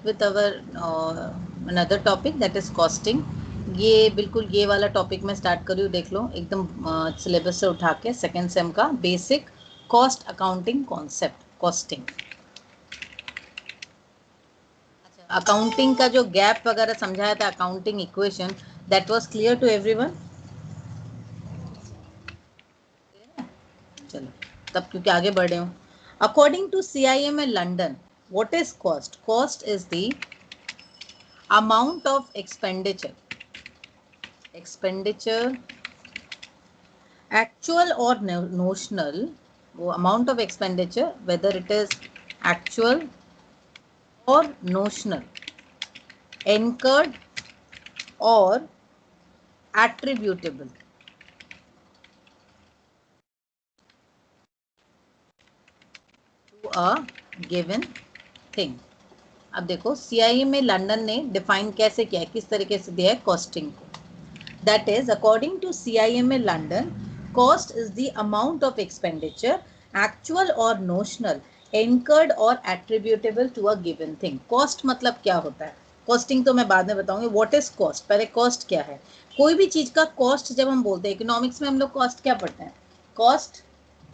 start with our another topic, that is costing. ये बिल्कुल ये वाला टॉपिक मैं स्टार्ट कर रही हूँ, देख लो एकदम सिलेबस से उठा के, सेकेंड सेम का basic cost accounting concept, costing. Accounting का जो गैप वगैरह समझाया था, accounting equation, that was clear to everyone. चलो तब क्योंकि आगे बढ़ रहे हो। According to CIMA London, what is cost? Cost is the amount of expenditure, actual or notional, वो amount of expenditure, whether it is actual or notional, incurred or attributable to a given thing। अब देखो CIMA London ने define कैसे किया है, किस तरीके से दिया है कॉस्टिंग को। That is, according to CIMA London, cost is the amount of expenditure, actual or notional, incurred or attributable to a given thing। Cost मतलब क्या होता है? Costing तो मैं बाद में बताऊंगी। What is cost? पहले cost क्या है? कोई भी चीज का cost जब हम बोलते हैं, इकोनॉमिक्स में हम लोग cost क्या पढ़ते हैं? Cost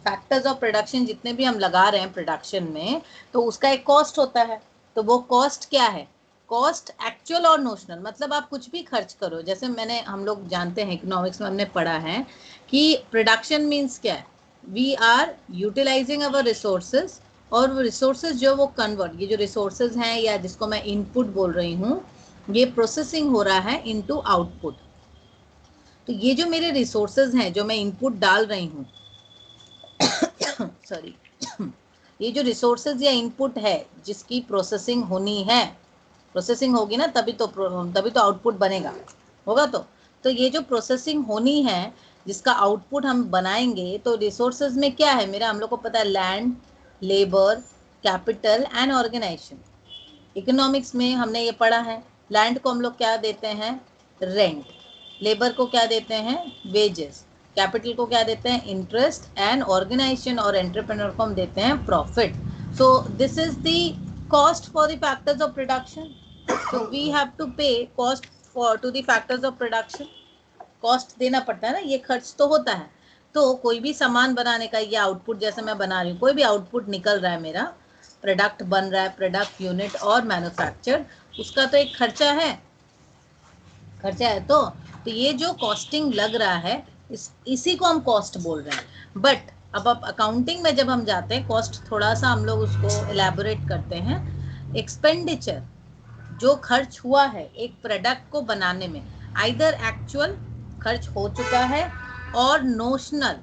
फैक्टर्स ऑफ प्रोडक्शन, जितने भी हम लगा रहे हैं प्रोडक्शन में, तो उसका एक कॉस्ट होता है। तो वो कॉस्ट क्या है? कॉस्ट एक्चुअल और नोशनल, मतलब आप कुछ भी खर्च करो। जैसे हम लोग जानते हैं, इकोनॉमिक्स में हमने पढ़ा है कि प्रोडक्शन मीन्स क्या है, we are utilising our resources, और वो रिसोर्सेज जो वो कन्वर्ट, ये जो रिसोर्सेज हैं या जिसको मैं इनपुट बोल रही हूँ, ये प्रोसेसिंग हो रहा है इनटू आउटपुट। तो ये जो मेरे रिसोर्सेज हैं जो मैं इनपुट डाल रही हूँ सॉरी ये जो रिसोर्सेज या इनपुट है जिसकी प्रोसेसिंग होनी है, प्रोसेसिंग होगी ना तभी तो आउटपुट बनेगा, होगा। तो ये जो प्रोसेसिंग होनी है, जिसका आउटपुट हम बनाएंगे, तो रिसोर्सेज में क्या है मेरा, हम लोग को पता है land, labour, capital and organisation. Economics में हमने ये पढ़ा है, लैंड को हम लोग क्या देते हैं, रेंट, लेबर को क्या देते हैं, वेजेस, कैपिटल को क्या देते हैं, इंटरेस्ट, एंड ऑर्गेनाइजेशन और एंटरप्रेन्योर को हम देते हैं profit. So this is the cost for the factors of production. So we have to pay cost for to the factors of production. Cost देना पड़ता है ना, ये खर्च तो होता है। तो कोई भी सामान बनाने का, या आउटपुट जैसे मैं बना रही हूँ, कोई भी आउटपुट निकल रहा है मेरा, प्रोडक्ट बन रहा है, प्रोडक्ट, यूनिट और मैन्युफैक्चर, उसका तो एक खर्चा है, तो ये जो कॉस्टिंग लग रहा है, इसी को हम कॉस्ट बोल रहे हैं। बट अब अकाउंटिंग में जब हम जाते हैं, कॉस्ट थोड़ा सा हम लोग उसको एलैबोरेट करते हैं। एक्सपेंडिचर, जो खर्च हुआ है एक प्रोडक्ट को बनाने में, आइदर एक्चुअल खर्च हो चुका है, और नोशनल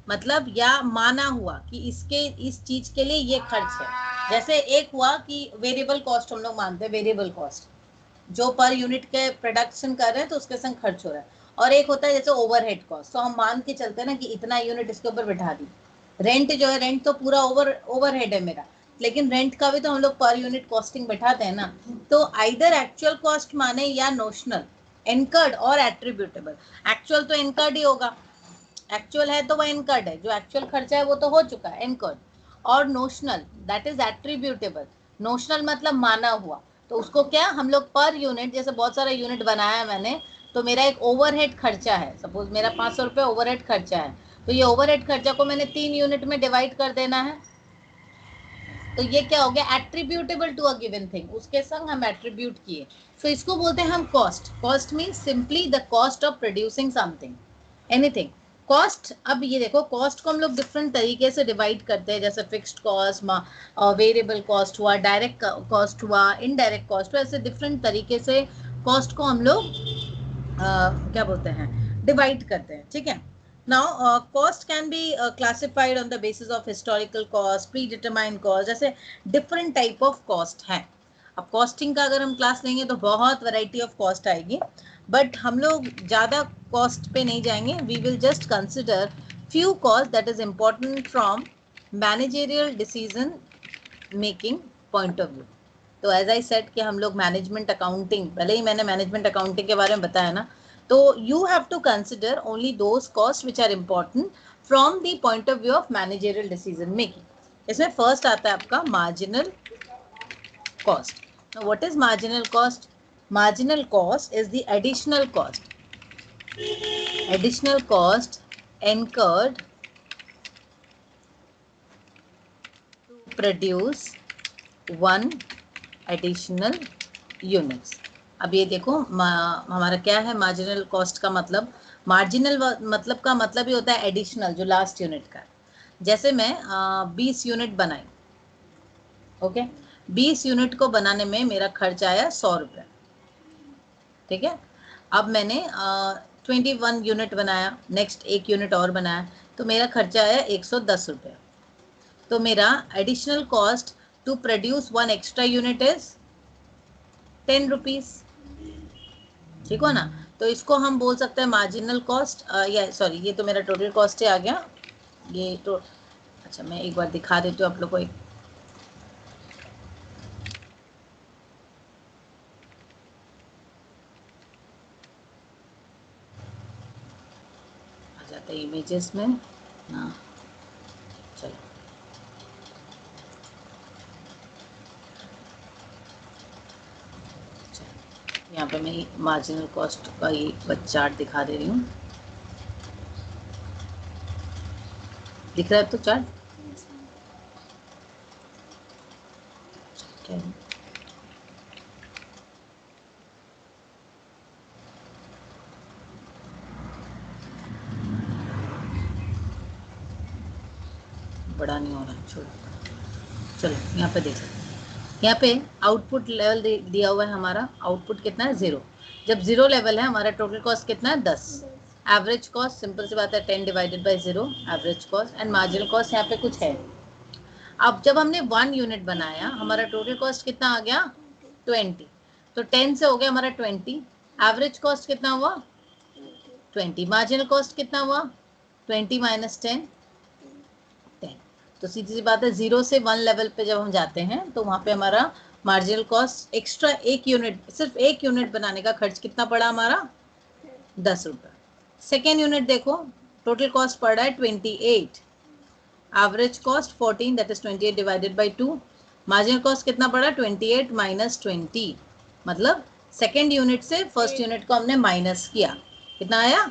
मतलब या माना हुआ कि इस चीज के लिए ये खर्च है। जैसे एक हुआ कि वेरिएबल कॉस्ट हम लोग मानते हैं, वेरिएबल कॉस्ट जो पर यूनिट के प्रोडक्शन कर रहे हैं तो उसके संग खर्च हो रहा है, और एक होता है जैसे ओवरहेड कॉस्ट, तो हम मान के चलते हैं ना कि इतना यूनिट इसके ऊपर बिठा दी। रेंट जो है, रेंट तो पूरा ओवरहेड है मेरा, लेकिन रेंट का भी तो हम लोग पर यूनिट कॉस्टिंग बैठाते हैं ना। तो आइदर एक्चुअल कॉस्ट माने या नोशनल, इनकर्ड और एट्रीब्यूटेबल। एक्चुअल तो इनकर्ड ही होगा, एक्चुअल है तो वह इनकर्ड है, जो एक्चुअल खर्चा है वो तो हो चुका है, इनकर्ड। और notional that is attributable, notional मतलब माना हुआ, तो उसको क्या हम लोग पर यूनिट, जैसे बहुत सारा यूनिट बनाया है मैंने, तो मेरा एक ओवरहेड खर्चा है, सपोज मेरा 500 रुपये ओवरहेड खर्चा है, तो ये ओवरहेड खर्चा को मैंने 3 यूनिट में डिवाइड कर देना है। तो ये क्या हो गया, attributable to a given thing, उसके संग हम एट्रीब्यूट किए, तो इसको बोलते हैं हम cost. Cost means simply the cost of producing something, anything. Cost, अब ये देखो कॉस्ट को हम लोग डिफरेंट तरीके से डिवाइड करते हैं, जैसे फिक्स्ड कॉस्ट, वेरिएबल कॉस्ट हुआ, डायरेक्ट कॉस्ट हुआ, इनडायरेक्ट कॉस्ट हुआ, ऐसे डिफरेंट तरीके से कॉस्ट को हम लोग क्या बोलते हैं, डिवाइड करते हैं, ठीक है। Now, cost can be classified on the basis of historical cost, predetermined cost, जैसे different type of cost है। अब कॉस्टिंग का अगर हम क्लास लेंगे तो बहुत वैरायटी ऑफ कॉस्ट आएगी, बट हम लोग ज़्यादा कॉस्ट पे नहीं जाएंगे। We will just consider few cost that is important from managerial decision making point of view. तो एज आई सेड कि हम लोग मैनेजमेंट अकाउंटिंग, भले ही मैंने मैनेजमेंट अकाउंटिंग के बारे में बताया ना, तो you have to consider only those cost which are important from the point of view of managerial decision making. इसमें फर्स्ट आता है आपका marginal cost. What is marginal cost? Marginal cost is the additional cost incurred to produce one additional units. अब ये देखो हमारा क्या है मार्जिनल कॉस्ट का मतलब, मार्जिनल मतलब का मतलब ही होता है एडिशनल, जो लास्ट यूनिट का। जैसे मैं 20 यूनिट बनाई, ओके, 20 यूनिट को बनाने में मेरा खर्च आया 100 रुपये, ठीक है। अब मैंने 21 यूनिट बनाया, नेक्स्ट एक यूनिट और बनाया, तो मेरा खर्चा आया 110 रुपये। तो मेरा additional cost to produce one extra unit is 10 rupees, ठीक हो ना। तो इसको हम बोल सकते हैं मार्जिनल कॉस्ट, या सॉरी ये तो मेरा टोटल कॉस्ट ही आ गया, ये तो अच्छा मैं एक बार दिखा देती हूँ आप लोग को, एक आ जाता है इमेजेस में ना, चलो यहाँ पे मैं मार्जिनल कॉस्ट का ये चार्ट दिखा दे रही हूँ, दिख रहा है तो चार्ट क्या है? बड़ा नहीं हो रहा, छोड़ो, चलो यहाँ पे देख सकते, यहाँ पे आउटपुट लेवल दिया हुआ है हमारा, आउटपुट कितना है 0, जब 0 लेवल है हमारा टोटल कॉस्ट कितना है 10, एवरेज कॉस्ट सिंपल सी बात है 10 divided by 0 average cost, and marginal cost यहाँ पे कुछ है। अब जब हमने 1 यूनिट बनाया हमारा टोटल कॉस्ट कितना आ गया 20, तो 10 से हो गया हमारा 20, एवरेज कॉस्ट कितना हुआ 20, मार्जिनल कॉस्ट कितना हुआ 20 माइनस 10, तो सीधी सी बात है 0 से 1 लेवल पे जब हम जाते हैं तो वहाँ पे हमारा मार्जिनल कॉस्ट एक्स्ट्रा एक यूनिट, सिर्फ एक यूनिट बनाने का खर्च कितना पड़ा हमारा 10 रुपये। सेकेंड यूनिट देखो, टोटल कॉस्ट पड़ रहा है 28, average cost 14, that is 28 divided by 2, marginal cost कितना पड़ा 28 माइनस 20, मतलब सेकेंड यूनिट से फर्स्ट यूनिट को हमने माइनस किया, कितना आया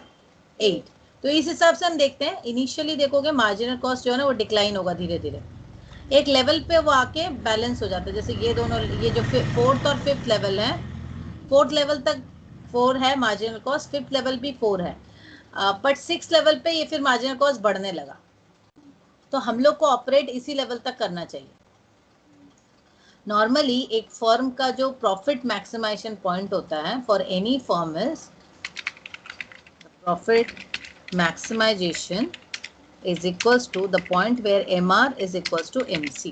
8। तो इस हिसाब से हम देखते हैं, इनिशियली देखोगे मार्जिनल कॉस्ट जो है ना वो डिक्लाइन होगा धीरे धीरे, एक लेवल पे वो आके बैलेंस हो जाता है। जैसे ये दोनों, ये जो फोर्थ और फिफ्थ लेवल है, फोर्थ लेवल तक 4 है मार्जिनल कॉस्ट, फिफ्थ लेवल भी 4 है, बट 6 लेवल पे ये फिर मार्जिनल कॉस्ट बढ़ने लगा। तो हम लोग को ऑपरेट इसी लेवल तक करना चाहिए। नॉर्मली एक फर्म का जो प्रॉफिट मैक्सिमाइजेशन पॉइंट होता है for any firm is profit maximization is equals to the point where MR is equals to MC,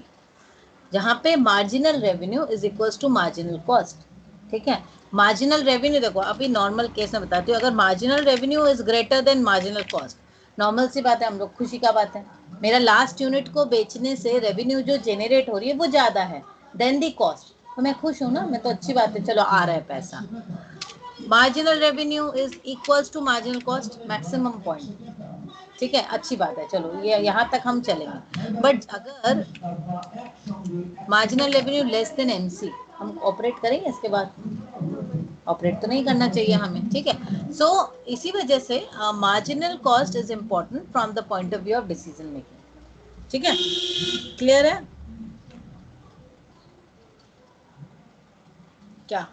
जहाँ पे marginal revenue is equals to marginal cost, ठीक है। marginal revenue देखो अभी नॉर्मल केस में बताती हूँ, अगर marginal revenue is greater than marginal cost, normal सी बात है, हम लोग खुशी का बात है, मेरा लास्ट यूनिट को बेचने से रेवेन्यू जो जेनरेट हो रही है वो ज़्यादा है देन दी कॉस्ट, तो मैं खुश हूँ ना, मैं तो अच्छी बात है, चलो आ रहा है पैसा। Marginal revenue is equals to marginal cost maximum point, ठीक है, अच्छी बात है, चलो ये यहाँ तक हम चलेंगे। बट अगर marginal revenue less than MC, हम ऑपरेट करेंगे इसके बाद, ऑपरेट तो नहीं करना चाहिए हमें, ठीक है। सो इसी वजह से marginal cost is important from the point of view of decision making, ठीक है, क्लियर है क्या।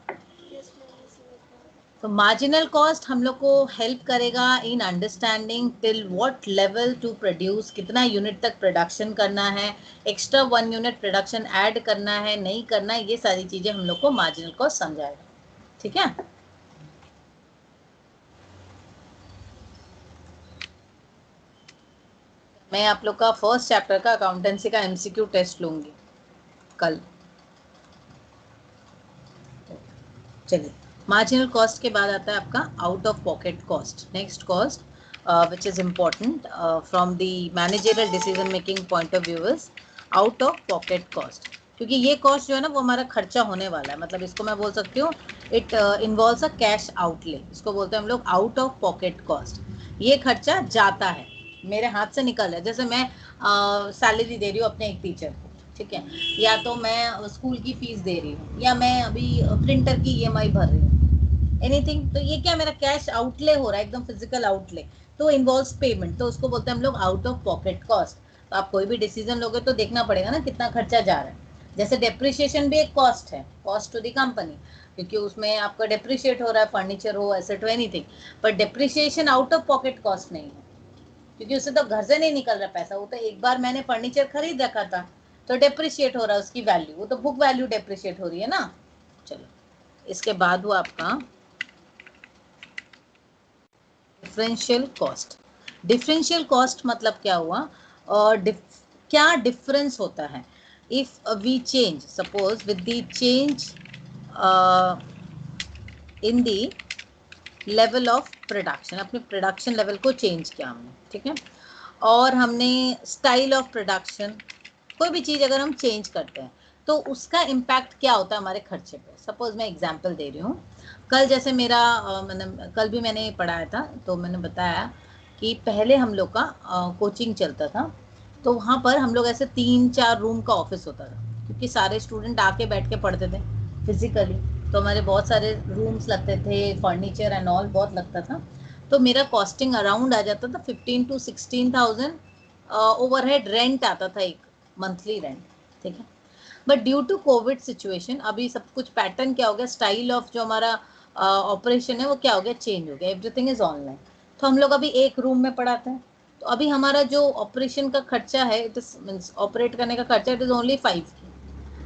तो मार्जिनल कॉस्ट हम लोग को हेल्प करेगा in understanding till what level to produce, कितना यूनिट तक प्रोडक्शन करना है, एक्स्ट्रा 1 यूनिट प्रोडक्शन ऐड करना है नहीं करना है, ये सारी चीजें हम लोग को मार्जिनल कॉस्ट समझाएगा, ठीक है। मैं आप लोग का फर्स्ट चैप्टर का अकाउंटेंसी का एमसीक्यू टेस्ट लूंगी कल, चलिए। मार्जिनल कॉस्ट के बाद आता है आपका out of pocket cost, next cost which is important from the managerial decision making point of view is out of pocket cost, क्योंकि ये कॉस्ट जो है ना वो हमारा खर्चा होने वाला है, मतलब इसको मैं बोल सकती हूँ it involves a cash outlay, इसको बोलते हैं हम लोग आउट ऑफ पॉकेट कॉस्ट। ये खर्चा जाता है, मेरे हाथ से निकल है, जैसे मैं सैलरी दे रही हूँ अपने एक टीचर को, ठीक है, या तो मैं स्कूल की फीस दे रही हूँ, या मैं अभी प्रिंटर की ईएमआई भर रही हूँ, एनीथिंग, तो ये क्या मेरा कैश आउटले हो रहा है, एकदम फिजिकल आउटले, तो इन्वॉल्व्स पेमेंट, तो उसको बोलते हैं हम लोग आउट ऑफ पॉकेट कॉस्ट। तो आप कोई भी डिसीजन लोगे तो देखना पड़ेगा ना कितना खर्चा जा रहा है। जैसे डेप्रिसिएशन भी एक कॉस्ट है, कॉस्ट टू द कंपनी, क्योंकि उसमें आपका डेप्रिशिएट हो रहा है, फर्नीचर हो, एसेट हो, एनीथिंग, पर depreciation out of pocket cost नहीं है, क्योंकि उससे तो घर से नहीं निकल रहा पैसा, वो तो एक बार मैंने फर्नीचर खरीद रखा था तो डेप्रिशिएट हो रहा है उसकी वैल्यू, वो तो बुक वैल्यू डेप्रिशिएट हो रही है ना। चलो, इसके बाद हुआ आपका डिफरेंशियल कॉस्ट। डिफरेंशियल कॉस्ट मतलब क्या हुआ, और क्या डिफरेंस होता है if we change, suppose with the change in the level of production, अपने प्रोडक्शन लेवल को चेंज किया हमने, ठीक है, और हमने स्टाइल ऑफ प्रोडक्शन, कोई भी चीज़ अगर हम चेंज करते हैं तो उसका इम्पैक्ट क्या होता है हमारे खर्चे पे। सपोज मैं एग्जांपल दे रही हूँ, कल जैसे मेरा कल भी मैंने पढ़ाया था, तो मैंने बताया कि पहले हम लोग का कोचिंग चलता था, तो वहाँ पर हम लोग ऐसे 3-4 रूम का ऑफिस होता था, क्योंकि सारे स्टूडेंट आके बैठ के पढ़ते थे फिजिकली, तो हमारे बहुत सारे रूम्स लगते थे, फर्नीचर एंड ऑल बहुत लगता था, तो मेरा कॉस्टिंग अराउंड आ जाता था 15 to 16,000 ओवरहेड रेंट आता था, एक मंथली रेंट, ठीक है। But due to COVID situation अभी सब कुछ पैटर्न क्या हो गया, स्टाइल ऑफ जो हमारा ऑपरेशन है वो क्या हो गया, चेंज हो गया, एवरीथिंग इज ऑनलाइन, तो हम लोग अभी एक रूम में पढ़ाते हैं, तो अभी हमारा जो ऑपरेशन का खर्चा है, इट इज मीन्स ऑपरेट करने का खर्चा, it is only 5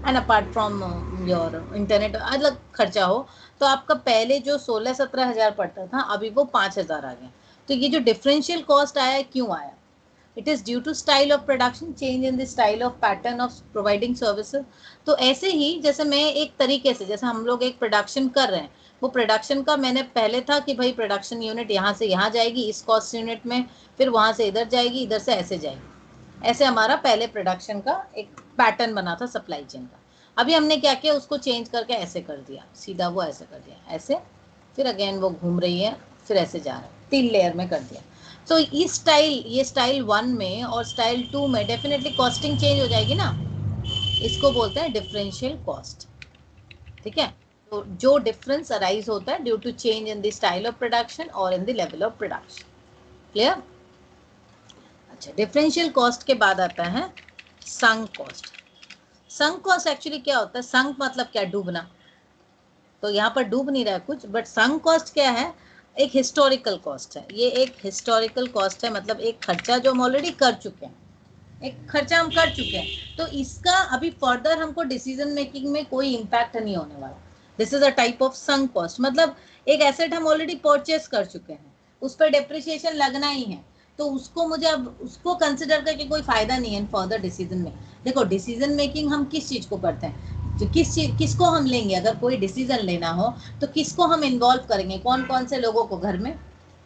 and apart from your internet अलग खर्चा हो, तो आपका पहले जो 16-17 हज़ार पड़ता था अभी वो 5 हज़ार आ गया। तो ये जो डिफरेंशियल कॉस्ट आया, क्यों आया, it is due to style of production, change in the style of pattern of providing services. तो ऐसे ही जैसे मैं एक तरीके से, जैसे हम लोग एक प्रोडक्शन कर रहे हैं, वो प्रोडक्शन का मैंने पहले था कि भाई प्रोडक्शन यूनिट यहाँ से यहाँ जाएगी इस कॉस्ट यूनिट में, फिर वहाँ से इधर जाएगी, इधर से ऐसे जाएगी, ऐसे हमारा पहले प्रोडक्शन का एक पैटर्न बना था सप्लाई चेन का। अभी हमने क्या किया, उसको चेंज करके ऐसे कर दिया, सीधा वो ऐसे कर दिया, ऐसे, फिर अगेन वो घूम रही है, फिर ऐसे जा रहा है, 3 लेयर में कर दिया। तो ये स्टाइल 1 में और स्टाइल 2 में डेफिनेटली कॉस्टिंग चेंज हो जाएगी ना, इसको बोलते हैं डिफरेंशियल कॉस्ट, ठीक है। तो जो डिफरेंस अराइज होता है due to change in the style of production और in the level of production, clear. अच्छा, डिफरेंशियल कॉस्ट के बाद आता है sunk cost. Sunk cost actually क्या होता है, संक मतलब क्या, डूबना, तो यहाँ पर डूब नहीं रहा है कुछ, बट संक कॉस्ट क्या है, एक हिस्टोरिकल कॉस्ट है, ये एक हिस्टोरिकल कॉस्ट है, मतलब एक खर्चा जो हम ऑलरेडी कर चुके हैं, एक खर्चा हम कर चुके हैं, तो इसका अभी फर्दर हमको डिसीजन मेकिंग में कोई इम्पैक्ट नहीं होने वाला। This is a type of sunk cost, मतलब एक एसेट हम ऑलरेडी परचेस कर चुके हैं, उस पर डेप्रिसिएशन लगना ही है, तो उसको मुझे अब उसको कंसिडर करके कोई फायदा नहीं है फर्दर डिसीजन में। देखो, डिसीजन मेकिंग हम किस चीज को करते हैं, तो किसको हम लेंगे, अगर कोई डिसीजन लेना हो तो किसको हम इन्वॉल्व करेंगे, कौन कौन से लोगों को घर में,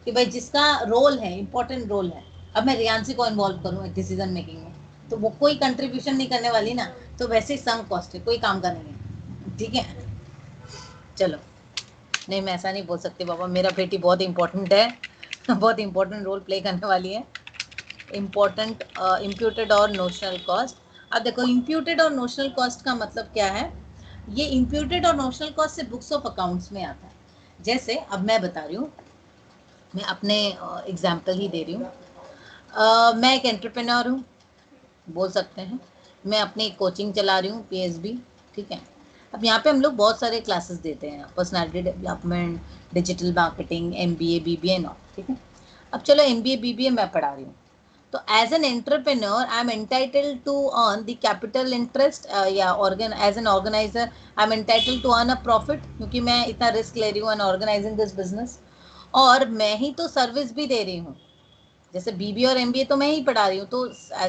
कि भाई जिसका रोल है, इंपॉर्टेंट रोल है। अब मैं रियांसी को इन्वॉल्व करूँ डिसीजन मेकिंग में, तो वो कोई कंट्रीब्यूशन नहीं करने वाली ना, तो वैसे ही संक कॉस्ट है, कोई काम का नहीं है, ठीक है। चलो, नहीं मैं ऐसा नहीं बोल सकती बाबा, मेरा बेटी बहुत इंपॉर्टेंट है, बहुत इंपॉर्टेंट रोल प्ले करने वाली है। इम्पोर्टेंट इम्प्यूटेड और नोशनल कॉस्ट। अब देखो, इम्प्यूटेड और नोशनल कॉस्ट का मतलब क्या है, ये इम्प्यूटेड और नोशनल कॉस्ट से बुक्स ऑफ अकाउंट्स में आता है। जैसे अब मैं बता रही हूँ, मैं अपने एग्जाम्पल ही दे रही हूँ, मैं एक एंटरप्रेन्योर हूँ, बोल सकते हैं, मैं अपनी कोचिंग चला रही हूँ, पीएसबी, ठीक है। अब यहाँ पे हम लोग बहुत सारे क्लासेस देते हैं, personality development, digital marketing, MBA, BBA और, ठीक है। अब चलो एमबीए बीबीए मैं पढ़ा रही हूँ, तो as an entrepreneur I am entitled to earn the capital interest, या as an organiser I am entitled to earn a profit, क्योंकि मैं इतना रिस्क ले रही हूँ एंड ऑर्गेनाइजिंग दिस बिजनेस, और मैं ही तो सर्विस भी दे रही हूँ, जैसे बीबी और एमबीए तो मैं ही पढ़ा रही हूँ, तो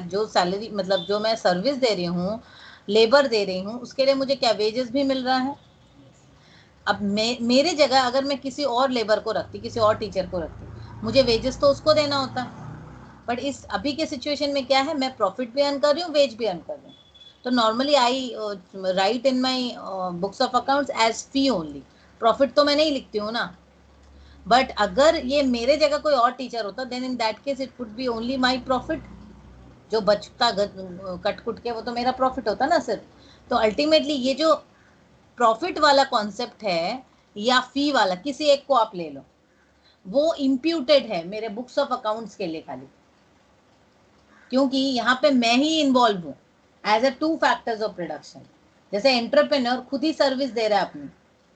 जो सैलरी मतलब जो मैं सर्विस दे रही हूँ, लेबर दे रही हूँ, उसके लिए मुझे क्या वेजेस भी मिल रहा है। अब मेरे जगह अगर मैं किसी और लेबर को रखती, किसी और टीचर को रखती, मुझे वेजेस तो उसको देना होता, बट इस अभी के सिचुएशन में क्या है, मैं प्रॉफिट भी अर्न कर रही हूँ, वेज भी अर्न कर रही हूँ, तो normally I write in my books of accounts as fee only, profit तो मैं नहीं लिखती हूँ ना। बट अगर ये मेरे जगह कोई और टीचर होता, then in that case it would be only my profit, जो बचता कट कुट के वो तो मेरा प्रॉफिट होता ना सिर्फ। तो अल्टीमेटली ये जो प्रॉफिट वाला कॉन्सेप्ट है या फी वाला, किसी एक को आप ले लो, वो इम्प्यूटेड है मेरे बुक्स ऑफ अकाउंट्स के लिए खाली, क्योंकि यहाँ पे मैं ही इन्वॉल्व हूँ as a 2 factors of production. जैसे एंटरप्रेन्योर खुद ही सर्विस दे रहा है अपनी,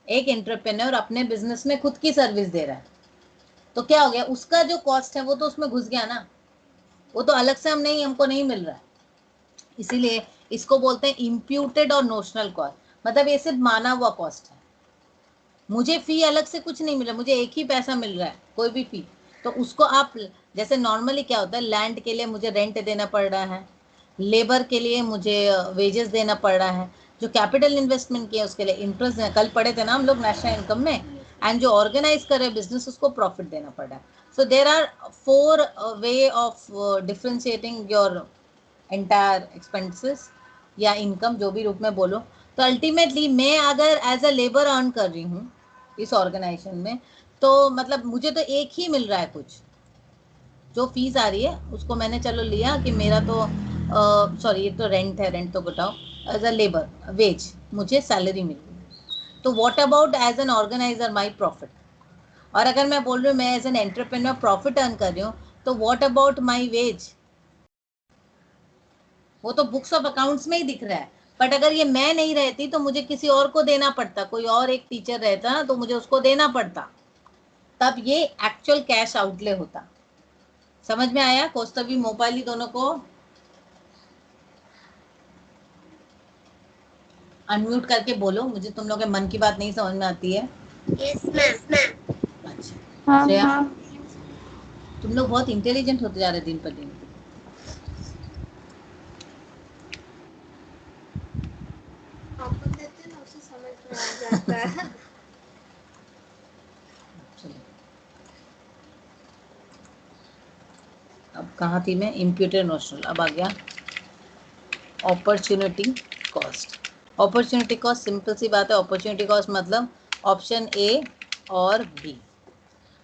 एक एंटरप्रेन्योर अपने बिजनेस में खुद की सर्विस दे रहा है, तो क्या हो गया, उसका जो कॉस्ट है वो तो उसमें घुस गया ना, वो तो अलग से हमको नहीं मिल रहा है। इसीलिए इसको बोलते हैं इम्प्यूटेड और नोशनल कॉस्ट, मतलब ये सिर्फ माना हुआ कॉस्ट है। मुझे फी अलग से कुछ नहीं मिल रहा, मुझे एक ही पैसा मिल रहा है कोई भी फी, तो उसको आप, जैसे नॉर्मली क्या होता है, लैंड के लिए मुझे रेंट देना पड़ रहा है, लेबर के लिए मुझे वेजेस देना पड़ रहा है, जो कैपिटल इन्वेस्टमेंट किया उसके लिए इंटरेस्ट, कल पढ़े थे ना हम लोग नेशनल इनकम में, एंड जो ऑर्गेनाइज कर रहे बिजनेस उसको प्रॉफिट देना पड़ रहा है। So there are 4 way of differentiating your entire expenses या इनकम, जो भी रूप में बोलो। तो अल्टीमेटली मैं अगर एज अ लेबर अर्न कर रही हूँ इस ऑर्गेनाइजेशन में, तो मतलब मुझे तो एक ही मिल रहा है कुछ, जो फीस आ रही है उसको मैंने चलो लिया कि मेरा तो सॉरी ये तो रेंट है, रेंट तो घटाओ, एज अ लेबर वेज मुझे सैलरी मिल रही। तो what about as an organiser my profit, और अगर मैं बोल रही हूँ मैं as an entrepreneur profit earn कर रही हूँ, तो व्हाट अबाउट माय वेज, वो तो बुक्स ऑफ अकाउंट्स में ही दिख रहा है, बट अगर ये मैं नहीं रहती तो मुझे किसी और को देना पड़ता, कोई और एक टीचर रहता ना तो मुझे उसको देना पड़ता, तब ये एक्चुअल कैश आउटले होता। समझ में आया? कौस्तवी मोबाइल दोनों को अनम्यूट करके बोलो, मुझे तुम लोग के मन की बात नहीं समझ में आती है। Yes ma'am. अच्छा हाँ श्रेया, हाँ। तुम लोग बहुत इंटेलिजेंट होते जा रहे दिन पर दिन। अपन देते ना उसे समझ में आ जाता है। चलो अब कहाँ थी मैं, इम्प्यूटेड नोशनल, अब आ गया opportunity cost. Opportunity cost simple सी बात है, अपॉर्चुनिटी कॉस्ट मतलब ऑप्शन ए और बी।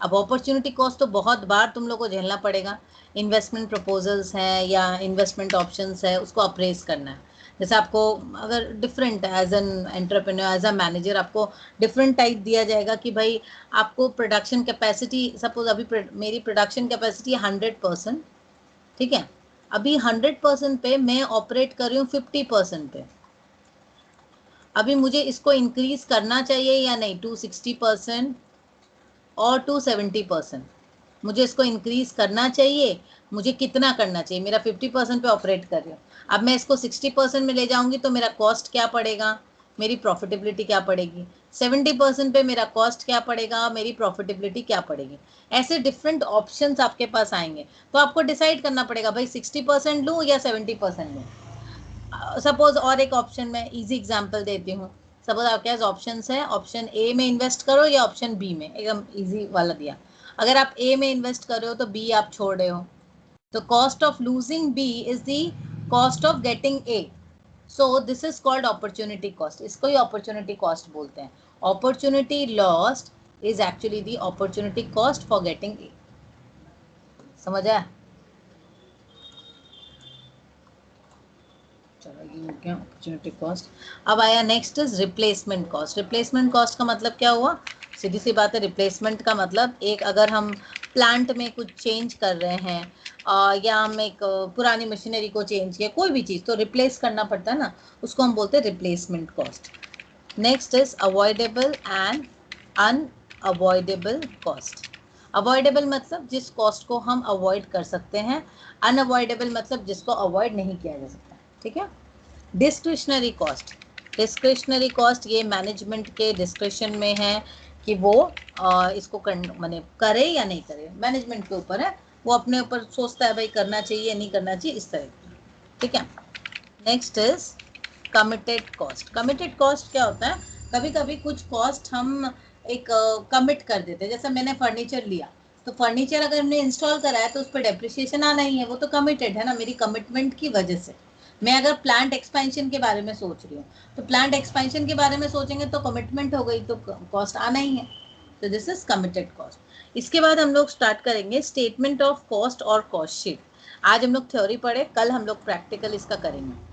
अब अपॉर्चुनिटी कॉस्ट तो बहुत बार तुम लोग को झेलना पड़ेगा, इन्वेस्टमेंट प्रपोजल्स हैं या इन्वेस्टमेंट ऑप्शंस है, उसको अप्रेस करना है। जैसे आपको अगर different as an entrepreneur as a manager आपको डिफरेंट टाइप दिया जाएगा कि भाई आपको प्रोडक्शन कैपेसिटी, सपोज अभी मेरी प्रोडक्शन कैपेसिटी 100%, ठीक है, अभी 100% पे मैं ऑपरेट कर रही हूँ 50% पे, अभी मुझे इसको इंक्रीज करना चाहिए या नहीं, 260% और 270%, मुझे इसको इंक्रीज करना चाहिए, मुझे कितना करना चाहिए, मेरा 50% पे ऑपरेट कर रही हूँ, अब मैं इसको 60% में ले जाऊंगी तो मेरा कॉस्ट क्या पड़ेगा, मेरी प्रॉफिटेबिलिटी क्या पड़ेगी, 70% पे मेरा कॉस्ट क्या पड़ेगा, मेरी प्रॉफिटेबिलिटी क्या पड़ेगी। ऐसे डिफरेंट ऑप्शंस आपके पास आएंगे, तो आपको डिसाइड करना पड़ेगा भाई 60% लूँ या 70% लूँ। सपोज और एक ऑप्शन में इजी एग्जांपल देती हूँ, सपोज आपके पास ऑप्शंस है, ऑप्शन ए में इन्वेस्ट करो या ऑप्शन बी में, एकदम इजी वाला दिया, अगर आप ए में इन्वेस्ट कर रहे हो तो बी आप छोड़ रहे हो, तो cost of losing B is the cost of getting A, so this is called opportunity cost, इसको ही अपॉर्चुनिटी कॉस्ट बोलते हैं। Opportunity lost is actually the opportunity cost for getting A. समझ आया? चलो ये हो गया अपॉर्चुनिटी कॉस्ट। अब आया next is replacement cost. Replacement cost का मतलब क्या हुआ, सीधी सी बात है, रिप्लेसमेंट का मतलब एक अगर हम प्लांट में कुछ चेंज कर रहे हैं या हम एक पुरानी मशीनरी को चेंज किया, कोई भी चीज़ तो रिप्लेस करना पड़ता है ना, उसको हम बोलते हैं replacement cost. Next is avoidable and unavoidable cost. Avoidable मतलब जिस कॉस्ट को हम अवॉइड कर सकते हैं, अनअवॉइडेबल मतलब जिसको अवॉइड नहीं किया जा सकता, ठीक है। डिस्क्रिशनरी कॉस्ट, डिस्क्रिशनरी कॉस्ट ये मैनेजमेंट के डिस्क्रिशन में है कि वो इसको माने करे या नहीं करे, मैनेजमेंट के ऊपर है, वो अपने ऊपर सोचता है भाई करना चाहिए नहीं करना चाहिए, इस तरह का, ठीक है। Next is committed cost. Committed cost क्या होता है, कभी कभी कुछ कॉस्ट हम एक कमिट कर देते हैं, जैसे मैंने फर्नीचर लिया, तो फर्नीचर अगर हमने इंस्टॉल कराया तो उस पर डेप्रिसिएशन आना ही है, वो तो कमिटेड है ना, मेरी कमिटमेंट की वजह से। मैं अगर प्लांट एक्सपेंशन के बारे में सोच रही हूँ, तो प्लांट एक्सपेंशन के बारे में सोचेंगे तो कमिटमेंट हो गई, तो कॉस्ट आना ही है, तो दिस इज कमिटेड कॉस्ट। इसके बाद हम लोग स्टार्ट करेंगे स्टेटमेंट ऑफ कॉस्ट और कॉस्ट शीट। आज हम लोग थ्योरी पढ़े, कल हम लोग प्रैक्टिकल इसका करेंगे।